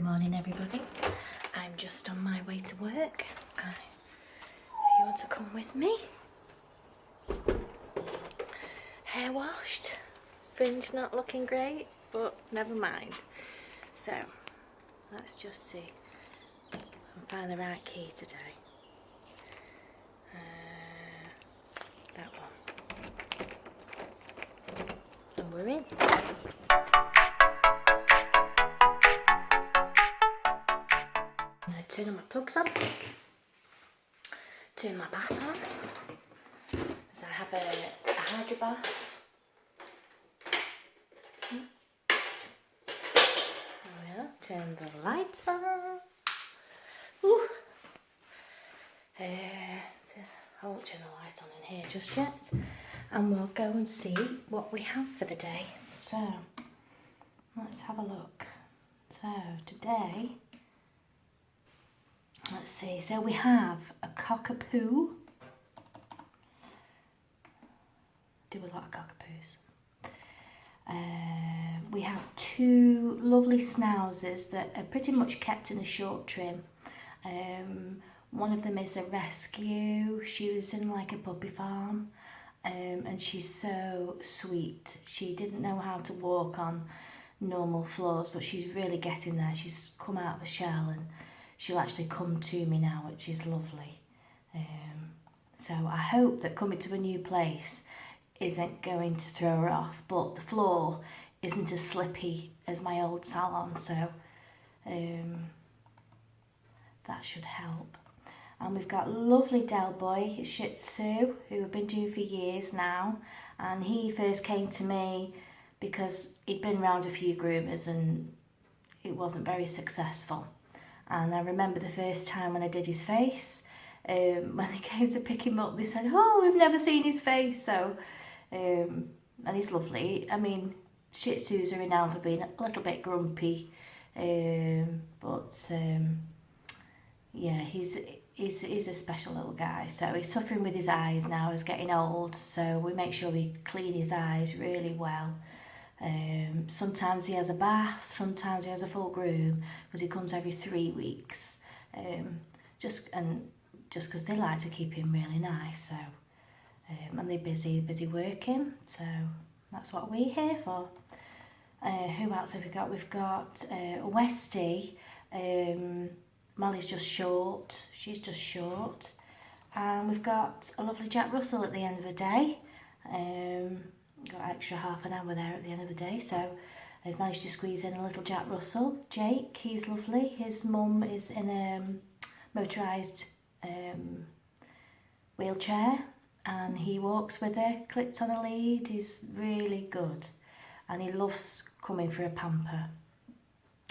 morning everybody. I'm just on my way to work. You want to come with me? Hair washed, fringe not looking great, but never mind. So let's just see if I can find the right key today. That one. And we're in. I'm going to turn my plugs on, turn my bath on, so I have a hydro bath. There we are, turn the lights on. Ooh. So I won't turn the light on in here just yet, and we'll go and see what we have for the day. So let's have a look. So today, let's see, so we have a cockapoo. Do a lot of cockapoos. We have two lovely schnauzers that are pretty much kept in a short trim. One of them is a rescue. She was in like a puppy farm, and she's so sweet. She didn't know how to walk on normal floors, but she's really getting there. She's come out of the shell and she'll actually come to me now, which is lovely. So I hope that coming to a new place isn't going to throw her off, but the floor isn't as slippy as my old salon, so that should help. And we've got lovely Del Boy, a Shih Tzu, who I've been doing for years now, and he first came to me because he'd been around a few groomers and it wasn't very successful. And I remember the first time when I did his face, when they came to pick him up, they said, "Oh, we've never seen his face." So, and he's lovely. I mean, Shih Tzus are renowned for being a little bit grumpy, but yeah, he's a special little guy. So he's suffering with his eyes now. He's getting old, so we make sure we clean his eyes really well. Sometimes he has a bath, sometimes he has a full groom, because he comes every 3 weeks. Just because they like to keep him really nice. So, and they're busy working. So that's what we're here for. Who else have we got? We've got Westie. Molly's just short. She's just short. And we've got a lovely Jack Russell at the end of the day. Got extra half an hour there at the end of the day, so I've managed to squeeze in a little Jack Russell. Jake, he's lovely. His mum is in a motorised wheelchair, and he walks with her, clipped on a lead. He's really good, and he loves coming for a pamper.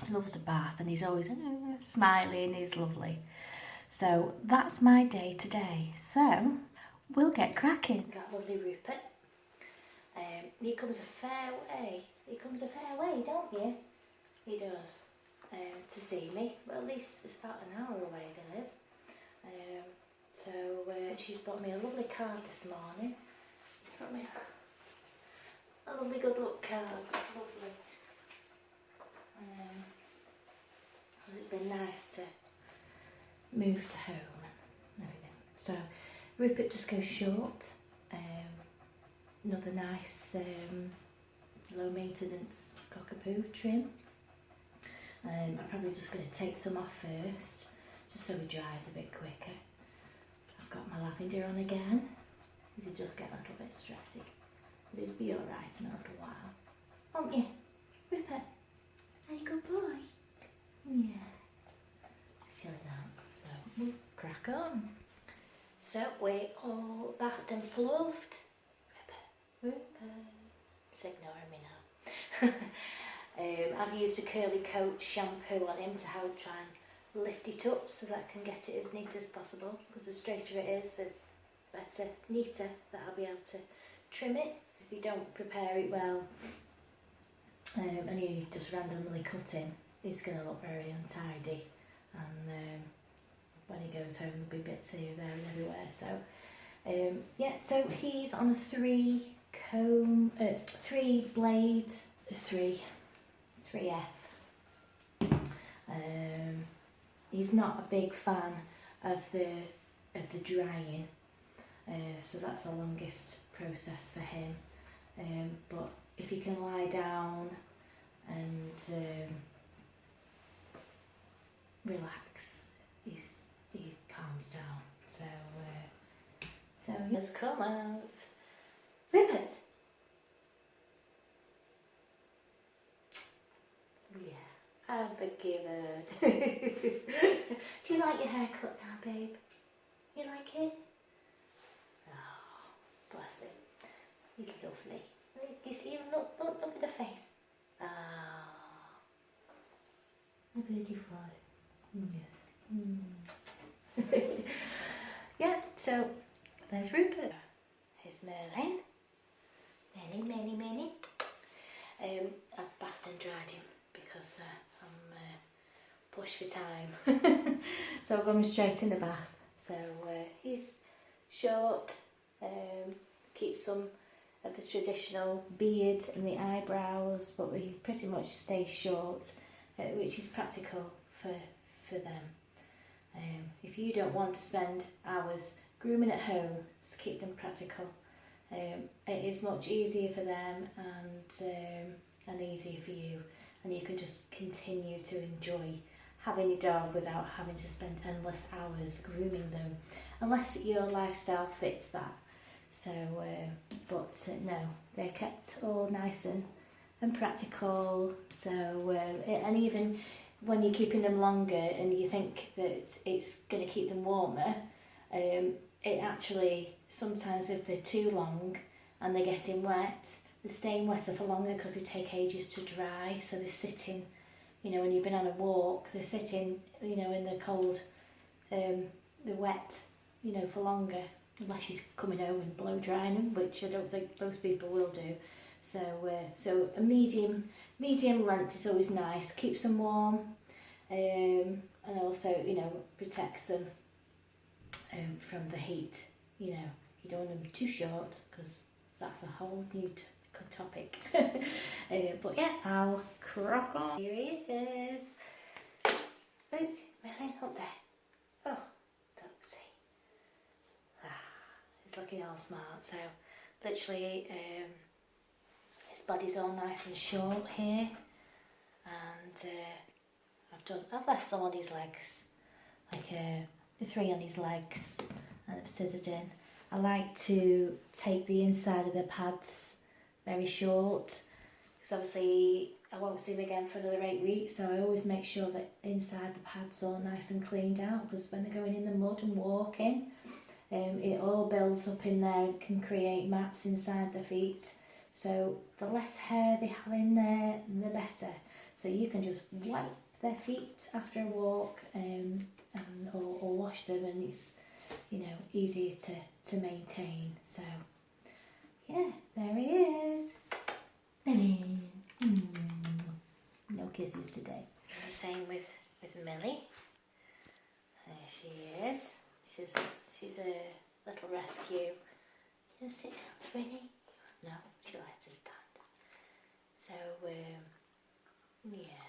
He loves a bath, and he's always smiling. He's lovely. So that's my day today. So we'll get cracking. Got lovely Rupert. He comes a fair way. He comes a fair way, don't you? He does. To see me. Well, at least it's about an hour away they live. So she's bought me a lovely card this morning. Got me a lovely good look card. It's lovely. It's been nice to move to home and everything. So Rupert just goes short. Another nice low maintenance cockapoo trim. I'm probably just going to take some off first, just so it dries a bit quicker. I've got my lavender on again, because it does get a little bit stressy, but it'll be alright in a little while. Won't you? Rupert, are you a good boy? Yeah. Chilling out, so we'll crack on. So we're all bathed and fluffed. It's ignoring me now. I've used a curly coat shampoo on him to help try and lift it up so that I can get it as neat as possible, because the straighter it is, the better, neater that I'll be able to trim it. If you don't prepare it well and you just randomly cut him, it's going to look very untidy, and when he goes home there'll be bits here, there and everywhere. So yeah, so he's on a 3 blade 3F he's not a big fan of the drying, so that's the longest process for him. But if he can lie down and relax, he calms down. So he has come out. Rupert. Yeah, I'm forgiven. Do you like your haircut now, babe? You like it? Oh, bless him. He's lovely. You see him? Look at the face. Ah, a beautiful. Yeah. Yeah, so there's Rupert. Here's Merlin. Merlin. I've bathed and dried him because I'm pushed for time. So I've gone straight in the bath. So he's short, keeps some of the traditional beard and the eyebrows, but we pretty much stay short, which is practical for them. If you don't want to spend hours grooming at home, just keep them practical. It is much easier for them and easier for you, and you can just continue to enjoy having your dog without having to spend endless hours grooming them, unless your lifestyle fits that. So, no, they're kept all nice and practical. So, and even when you're keeping them longer and you think that it's going to keep them warmer, it actually, sometimes if they're too long and they're getting wet, they're staying wetter for longer because they take ages to dry. So they're sitting, when you've been on a walk, they're sitting, in the cold, the wet, for longer, unless she's coming home and blow drying them, which I don't think most people will do. So a medium length is always nice, keeps them warm, and also, protects them from the heat. You don't want them too short because that's a whole new topic. But yeah, I'll crack on. Here he is. Look, Merlin, up there. Oh, don't see. He's looking all smart. So literally, his body's all nice and short here, and I've left some on his legs, like the 3 on his legs, and I've scissored in. I like to take the inside of the pads very short, because obviously I won't see him again for another 8 weeks, so I always make sure that inside the pads are nice and cleaned out, because when they're going in the mud and walking, it all builds up in there and can create mats inside the feet. So the less hair they have in there, the better. So you can just wipe their feet after a walk, or wash them, and it's easier to maintain. So yeah, there he is. No kisses today. The same with Millie. There she is. She's a little rescue. You want to sit down, sweetie? No, she likes to stand. So yeah.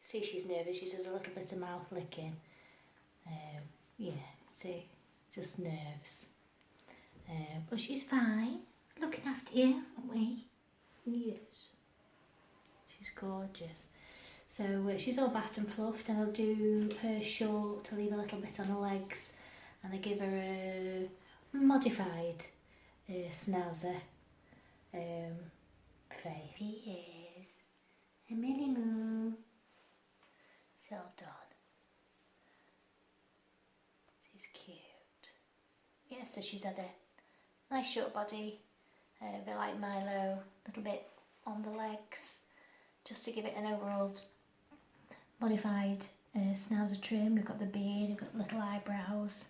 See, she's nervous. She does a little bit of mouth licking. Yeah, see, just nerves. But she's fine. Looking after you, aren't we? Yes. She's gorgeous. So she's all bathed and fluffed, and I'll do her short to leave a little bit on her legs, and I give her a modified schnauzer face. She is a mini moo. It's all done. She's cute. Yeah, so she's had a nice short body, a bit like Milo, a little bit on the legs, just to give it an overall modified schnauzer trim. We've got the beard, we've got little eyebrows.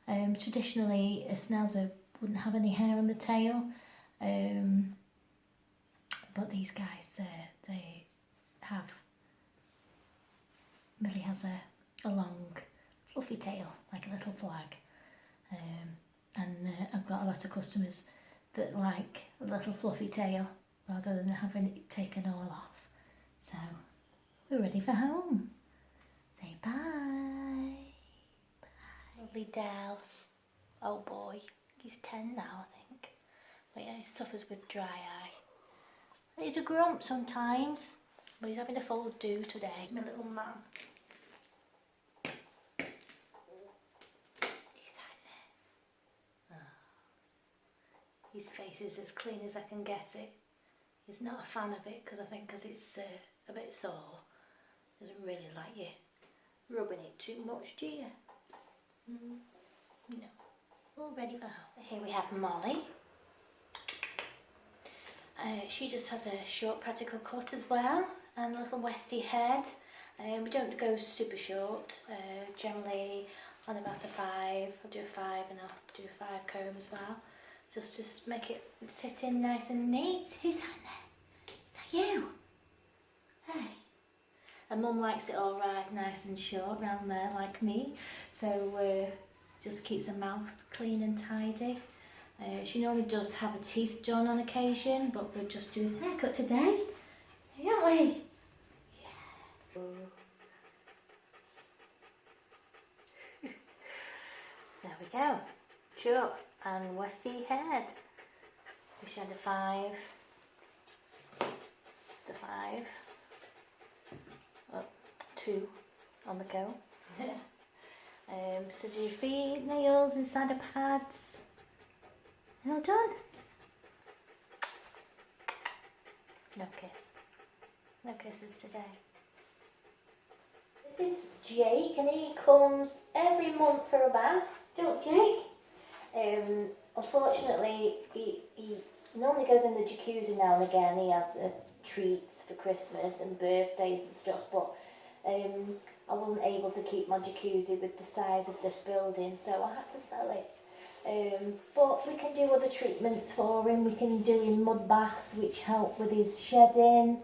Traditionally, a schnauzer wouldn't have any hair on the tail, but these guys, they have. Millie has a long, fluffy tail, like a little flag, and I've got a lot of customers that like a little fluffy tail rather than having it taken all off. So we're ready for home. Say bye. Del. Oh boy, he's 10 now, I think. But yeah, he suffers with dry eye. He's a grump sometimes, but he's having a full do today. He's my little man. He's hiding there. Oh. His face is as clean as I can get it. He's not a fan of it because it's a bit sore. Doesn't really like you rubbing it too much, do you? No. All ready for home. Here we have Molly. She just has a short practical cut as well and a little westy head. We don't go super short, generally on about a 5. I'll do a 5 and I'll do a 5 comb as well. Just make it sit in nice and neat. Who's on there? Is that you? Hey. And Mum likes it all right, nice and short round there like me. So just keeps her mouth clean and tidy. She normally does have her teeth done on occasion, but we're just doing a haircut today, aren't we? Yeah. So there we go. Short and westy head. She had a 5. The 5. Oh, 2 on the go. Scissor your feet, nails inside the pads. All done. No kiss. No kisses today. This is Jake and he comes every month for a bath, don't Jake? Unfortunately, he normally goes in the jacuzzi now and again. He has treats for Christmas and birthdays and stuff, but I wasn't able to keep my jacuzzi with the size of this building, so I had to sell it. But we can do other treatments for him. We can do him mud baths which help with his shedding.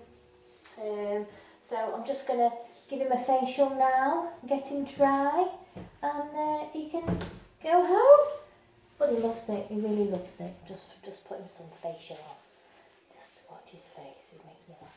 So I'm just going to give him a facial now, get him dry, and he can go home. But he loves it, he really loves it. Just put him some facial on. Just watch his face, it makes me laugh.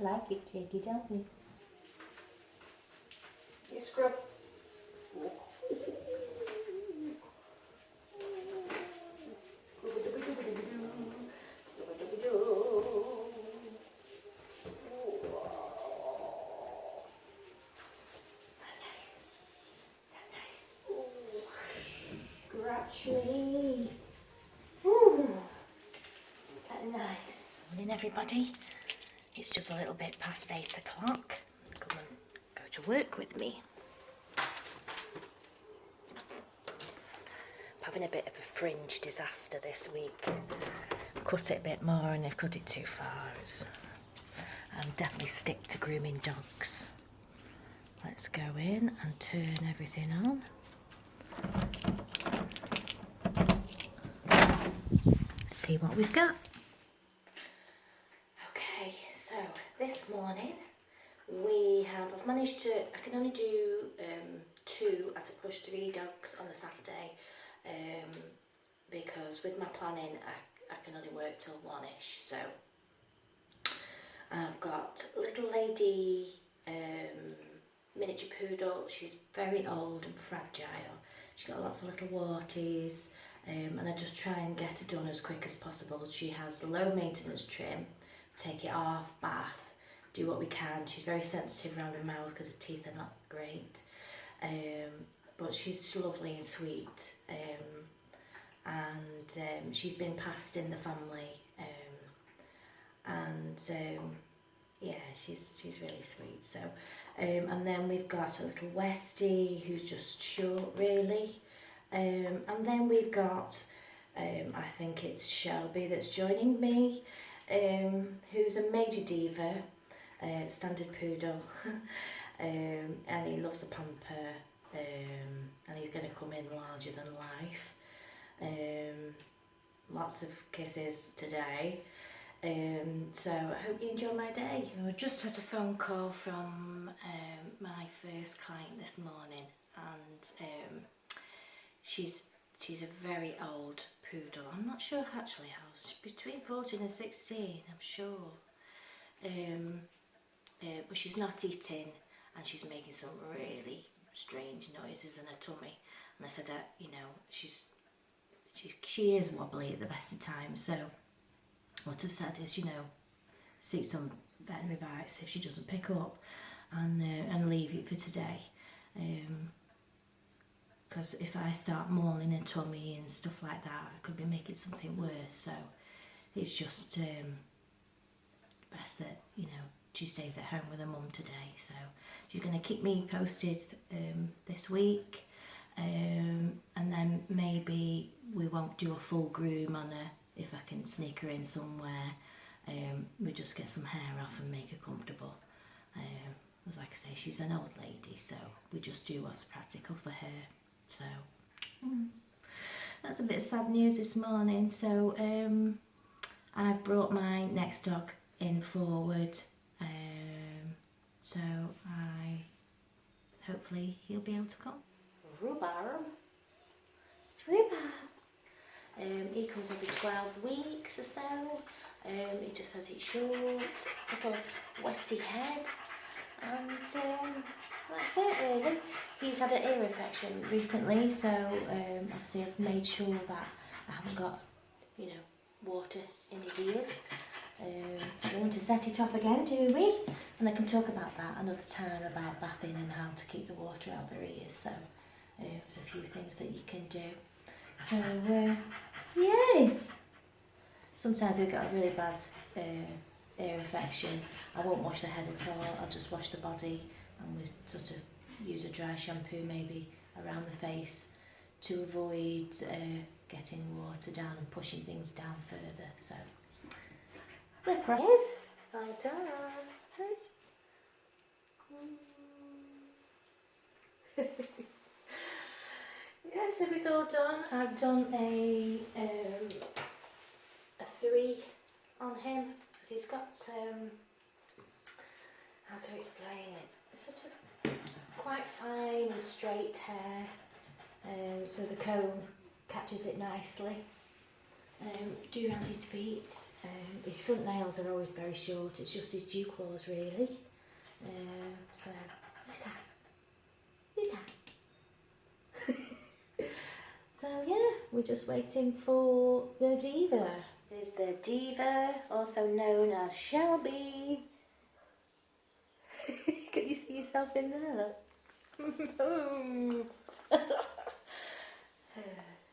Like it, Jakey, don't you? You scrub. Nice. Scratch me. Nice. Morning, everybody. It's just a little bit past 8 o'clock. Come and go to work with me. I'm having a bit of a fringe disaster this week. Cut it a bit more and they've cut it too far. And definitely stick to grooming dogs. Let's go in and turn everything on. See what we've got. So this morning I've managed to, I can only do 2 at a push 3 dogs on a Saturday because with my planning I can only work till 1ish. So I've got little lady miniature poodle. She's very old and fragile. She's got lots of little warties and I just try and get her done as quick as possible. She has low maintenance trim. Take it off, bath, do what we can. She's very sensitive around her mouth because her teeth are not great. But she's lovely and sweet. And she's been passed in the family. Yeah, she's really sweet. So, and then we've got a little Westie who's just short, really. And then we've got, I think it's Shelby that's joining me. Who's a major diva, standard poodle, and he loves a pamper, and he's going to come in larger than life. Lots of kisses today. So I hope you enjoy my day. I just had a phone call from my first client this morning, and she's a very old poodle. I'm not sure actually how, she's between 14 and 16, I'm sure. But she's not eating, and she's making some really strange noises in her tummy. And I said that, you know, she is wobbly at the best of times, so what I've said is, you know, seek some veterinary advice if she doesn't pick up, and leave it for today. Because if I start mauling her tummy and stuff like that, I could be making something worse. So it's just best that, you know, she stays at home with her mum today. So she's going to keep me posted this week, and then maybe we won't do a full groom on her if I can sneak her in somewhere. We just get some hair off and make her comfortable. As like I say, she's an old lady, so we just do what's practical for her. So that's a bit of sad news this morning. So I've brought my next dog in forward, so hopefully he'll be able to come. Rhubarb. It's Rhubarb. He comes every 12 weeks or so. He just has his short, little westy head, and that's it really. He's had an ear infection recently, so obviously I've made sure that I haven't got, you know, water in his ears. We want to set it off again, do we? And I can talk about that another time, about bathing and how to keep the water out of their ears. So there's a few things that you can do. So yes, sometimes they've got a really bad ear infection. I won't wash the head at all. I'll just wash the body, and we sort of use a dry shampoo maybe around the face to avoid getting water down and pushing things down further. So look, right, well done. Yeah, so it's all done. I've done a 3 on him because he's got how to explain it, sort of quite fine and straight hair, so the comb catches it nicely. Do around his feet. His front nails are always very short. It's just his dew claws really. So who's that? Who's that? So yeah, we're just waiting for the diva. This is the diva, also known as Shelby. Can you see yourself in there? Look.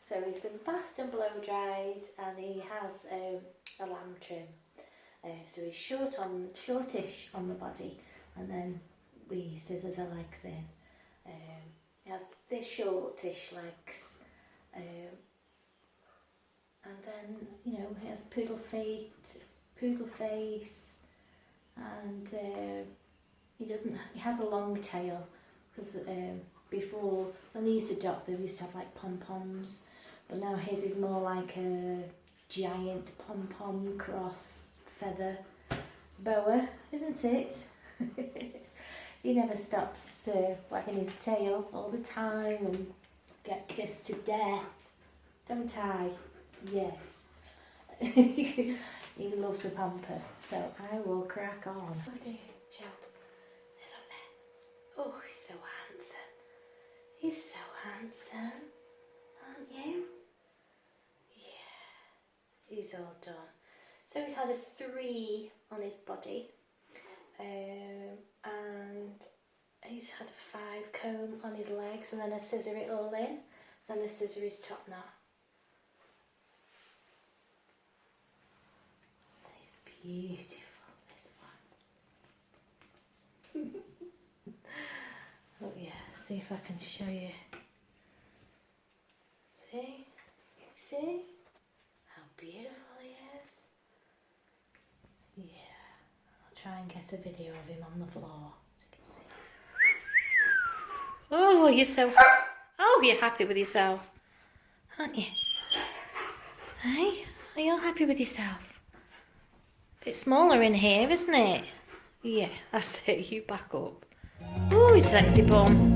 So he's been bathed and blow dried, and he has a lamb trim. So he's shortish on the body, and then we scissor the legs in. He has this shortish legs, and then, you know, he has poodle feet, poodle face, and he has a long tail, because before, when they used to adopt, they used to have like pom-poms, but now his is more like a giant pom-pom cross feather boa, isn't it? He never stops wagging his tail all the time and get kissed to death, don't I? Yes. He loves a pamper, so I will crack on. Oh dear, Joe. Look there. Oh, he's so handsome. He's so handsome, aren't you? Yeah, he's all done. So he's had a 3 on his body, and he's had a 5 comb on his legs, and then I scissor it all in, and I scissor his top knot. He's beautiful, this one. Oh yeah, see if I can show you. See how beautiful he is? Yeah, I'll try and get a video of him on the floor so you can see. Oh, you're so... Oh, you're happy with yourself, aren't you? Hey, are you all happy with yourself? A bit smaller in here, isn't it? Yeah, that's it. You back up. Oh, sexy bum.